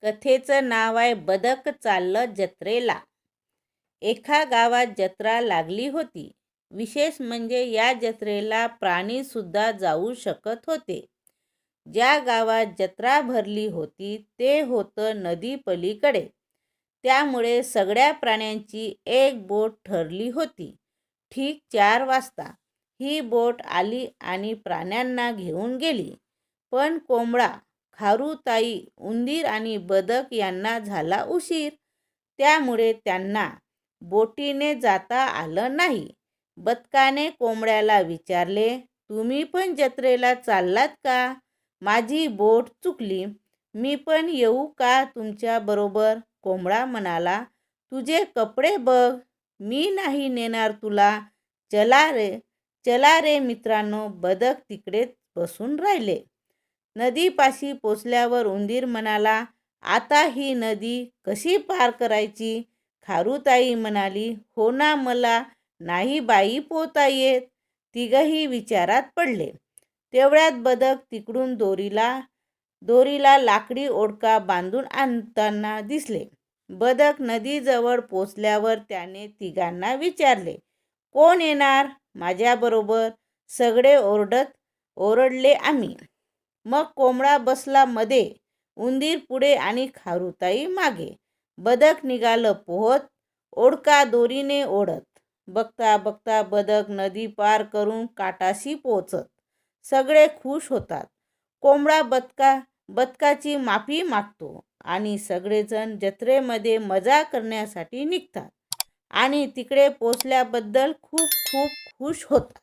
कथेचं नाव आहे बदक चाललं जत्रेला. एका गावात जत्रा लागली होती. विशेष म्हणजे या जत्रेला प्राणीसुद्धा जाऊ शकत होते. ज्या गावात जत्रा भरली होती ते होतं नदी पलीकडे. त्यामुळे सगळ्या प्राण्यांची एक बोट ठरली होती. ठीक 4 वाजता ही बोट आली आणि प्राण्यांना घेऊन गेली. पण कोंबडा, खारुताई, उंदीर आणि बदक यांना झाला उशीर. त्यामुळे त्यांना बोटीने जाता आलं नाही. बदकाने कोंबड्याला विचारले, तुम्ही पण जत्रेला चाललात का? माझी बोट चुकली, मी पण येऊ का तुमच्याबरोबर? कोंबडा म्हणाला, तुझे कपडे बघ, मी नाही नेणार तुला. चला रे मित्रांनो. बदक तिकडेच बसून राहिले. नदीपाशी पोचल्यावर उंदीर म्हणाला, आता ही नदी कशी पार करायची? खारुताई म्हणाली, हो ना, मला नाही बाई पोहता येत. तिघही विचारात पडले. तेवढ्यात बदक तिकडून दोरीला लाकडी ओढका बांधून आणताना दिसले. बदक नदीजवळ पोचल्यावर त्याने तिघांना विचारले, कोण येणार माझ्याबरोबर? सगळे ओरडले आम्ही. मग कोंबडा बसला मध्ये, उंदीर पुढे आणि खारुताई मागे. बदक निघालं पोहत, ओढका दोरीने ओढत. बघता बघता बदक नदी पार करून काठाशी पोचत. सगळे खुश होतात. कोंबडा बदकाची माफी मागतो आणि सगळेजण जत्रेमध्ये मजा करण्यासाठी निघतात आणि तिकडे पोचल्याबद्दल खूप खूप खुश होतात.